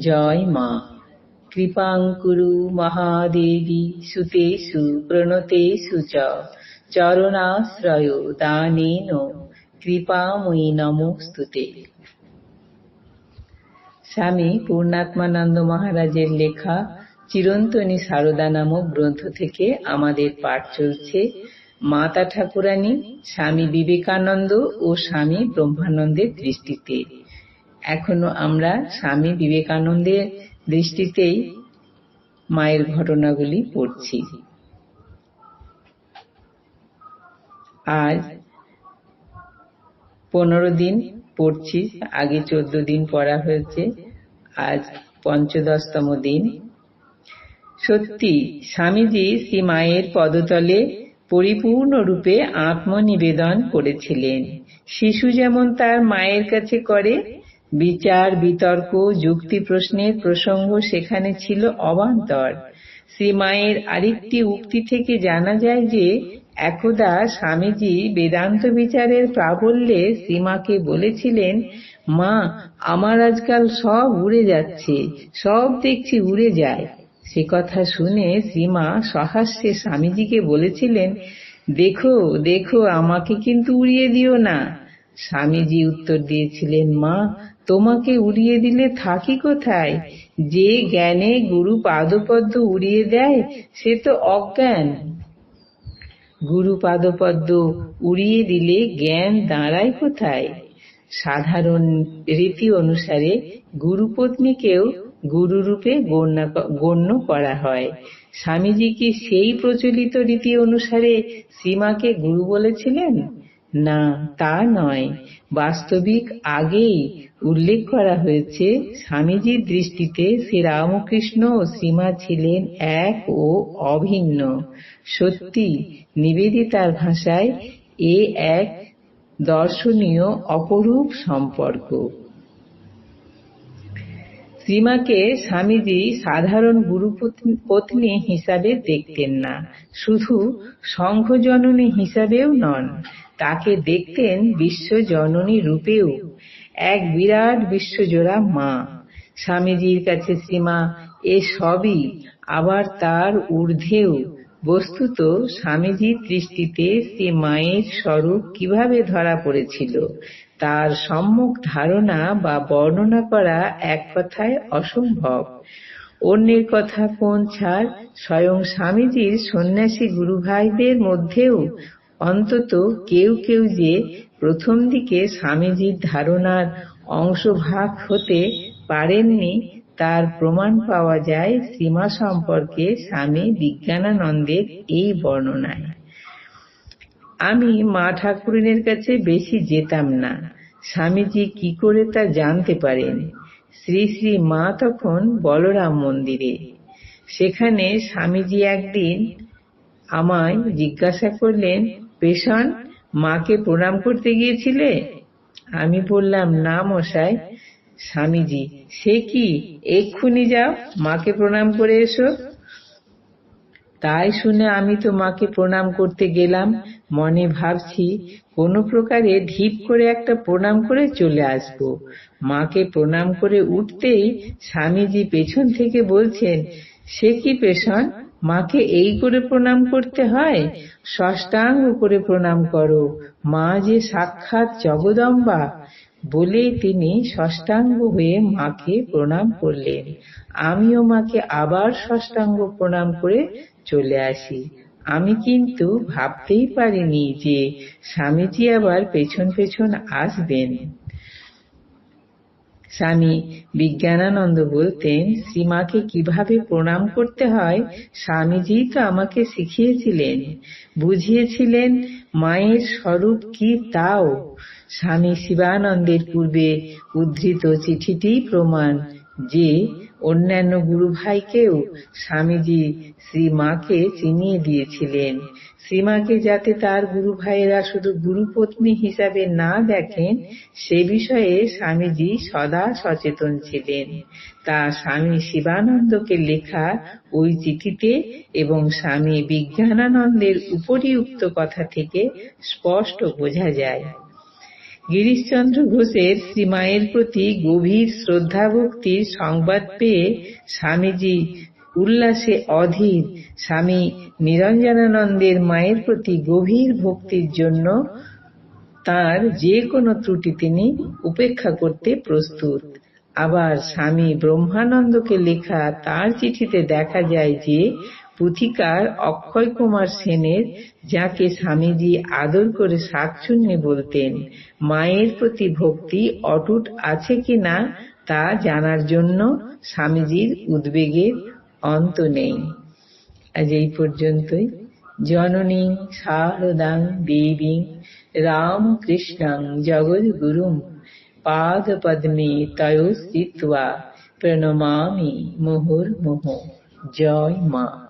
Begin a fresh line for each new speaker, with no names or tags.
জয় মা। কৃপাং কুরু মহাদেবী সুতেষু প্রণতেষু চ চরণাশ্রয় দানেন কৃপাময়ী নমস্তুতে। স্বামী পূর্ণাত্মানন্দ মহারাজের লেখা চিরন্তনী সারদা নামক গ্রন্থ থেকে আমাদের পাঠ চলছে মাতা ঠাকুরানী, স্বামী বিবেকানন্দ ও স্বামী ব্রহ্মানন্দের দৃষ্টিতে। এখনো আমরা স্বামী বিবেকানন্দের দৃষ্টিতেই মায়ের ঘটনাগুলি পড়ছি। আজ 15 দিন পড়ছি, আগে 14 দিন পড়া হয়েছে, আজ 15তম দিন। সত্যি স্বামীজি শ্রী মায়ের পদতলে পরিপূর্ণরূপে আত্মনিবেদন করেছিলেন। শিশু যেমন তার মায়ের কাছে করে, বিচার বিতর্ক যুক্তি প্রশ্নের প্রসঙ্গ সেখানে ছিল অবান্তর। শ্রী মায়ের আরেকটি উক্তি থেকে জানা যায় যে একদা স্বামীজি বেদান্ত বিচারের প্রাবল্যে শ্রীমাকে বলেছিলেন, মা, আমার আজকাল সব উড়ে যাচ্ছে, সব দেখছি উড়ে যায়। সে কথা শুনে শ্রীমা সহাস্যে স্বামীজিকে বলেছিলেন, দেখো দেখো, আমাকে কিন্তু উড়িয়ে দিও না। স্বামীজি উত্তর দিয়েছিলেন, মা, তোমাকে উড়িয়ে দিলে থাকি কোথায়? যে জ্ঞানে গুরু পাদপদ্ম উড়িয়ে দেয় সে তো অজ্ঞান। গুরু পাদপদ্ম উড়িয়ে দিলে জ্ঞান দাঁড়ায় কোথায়? সাধারণ রীতি অনুসারে গুরুপত্নীকেও গুরুরূপে গণ্য করা হয়। স্বামীজি কি সেই প্রচলিত রীতি অনুসারে শ্রীমাকে গুরু বলেছিলেন? না, তা নয়। বাস্তবিক আগেই উল্লেখ করা হয়েছে, স্বামীজির দৃষ্টিতে শ্রীরামকৃষ্ণ ও শ্রীমা ছিলেন এক ও অভিন্ন। সত্যি নিবেদিতার ভাষায় এ এক দর্শনীয় অপরূপ সম্পর্ক। শ্রীমাকে স্বামীজি সাধারণ গুরুপত্নী হিসাবে দেখতেন না, শুধু সংঘজননী হিসাবেও নন, তাকে দেখতেন বিশ্বজননী রূপেও, এক বিরাট বিশ্বজোড়া মা। স্বামীজির কাছে শ্রীমা এ সবই, আবার তার ঊর্ধ্বেও। বস্তুত স্বামীজির দৃষ্টিতে শ্রী মায়ের স্বরূপ কিভাবে ধরা পড়েছিল তার সম্যক ধারণা বা বর্ণনা করা এক কথায় অসম্ভব। অন্যের কথা কোন ছাড়, স্বয়ং স্বামীজির সন্ন্যাসী গুরু ভাইদের মধ্যেও অন্তত কেউ কেউ যে প্রথম দিকে স্বামীজির ধারণার অংশভাগ হতে পারেননি তার প্রমাণ পাওয়া যায় শ্রীমা সম্পর্কে স্বামী বিজ্ঞানানন্দের এই বর্ণনায়। আমি মা ঠাকুরানীর কাছে বেশি যেতাম না। স্বামীজি কি করে তা জানতে পারেন? শ্রী শ্রী মা তখন বলরাম মন্দিরে। সেখানে স্বামীজি একদিন আমায় জিজ্ঞাসা করলেন, পেশন, মাকে প্রণাম করতে গিয়েছিলে? আমি বললাম, না মশাই। স্বামীজি, সে কি, এক্ষুনি যাও, মাকে প্রণাম করে এসো। তাই শুনে আমি তো মাকে প্রণাম করতে গেলাম। মনে ভাবছি কোনো প্রকারে ঢিপ করে একটা প্রণাম করে চলে আসব। মাকে প্রণাম করে উঠতেই স্বামীজি পেছন থেকে বলছেন, সে কি পেশন, মাকে এই করে প্রণাম করতে হয়? ষষ্ঠাঙ্গ করে প্রণাম করো, মা যে সাক্ষাৎ জগদম্বা। বলে তিনি ষষ্ঠাঙ্গ হয়ে মাকে প্রণাম করলেন। আমিও মাকে আবার ষষ্ঠাঙ্গ প্রণাম করে চলে আসি। আমি কিন্তু ভাবতেই পারিনি যে স্বামীজি আবার পেছন পেছন আসবেন। স্বামী বিজ্ঞানানন্দ বলতেন, শ্রীমাকে কিভাবে প্রণাম করতে হয় স্বামীজি তো আমাকে শিখিয়েছিলেন, বুঝিয়েছিলেন। মায়ের স্বরূপ কি তাও স্বামী শিবানন্দের পূর্বে উদ্ধৃত চিঠিটিই প্রমাণ যে অন্যান্য গুরু ভাইকেও স্বামীজি শ্রীমাকে চিনিয়ে দিয়েছিলেন। শ্রীমাকে যাতে তার গুরু ভাইয়েরা শুধু গুরুপত্নী হিসাবে না দেখেন সে বিষয়ে স্বামীজি সদা সচেতন ছিলেন। তা স্বামী শিবানন্দকে লেখা ওই চিঠিতে এবং স্বামী বিজ্ঞানানন্দের উপরিউক্ত কথা থেকে স্পষ্ট বোঝা যায়। গিরিশচন্দ্র ঘোষের শ্রীমায়ের প্রতি গভীর শ্রদ্ধা ভক্তির সংবাদ পেয়ে স্বামীজি উল্লাসে অধীর। স্বামী নিরঞ্জনানন্দের মায়ের প্রতি গভীর ভক্তির জন্য তার যে কোনো ত্রুটি তিনি উপেক্ষা করতে প্রস্তুত। আবার স্বামী ব্রহ্মানন্দকে লেখা তার চিঠিতে দেখা যায় যে পুথিকার অক্ষয় কুমার সেনের, যাকে স্বামীজি আদর করে শাকচুন্নি বলতেন, মায়ের প্রতি ভক্তি অটুট আছে কিনা তা জানার জন্য স্বামীজির উদ্বেগের অন্ত নেই। আজ এই পর্যন্তই। জননীং শারদাং দেবীং রামকৃষ্ণং জগদ্গুরুং পাদপদ্মে তয়োঃ স্থিত্বা প্রণমামি মুহুর্মুহুঃ। জয় মা।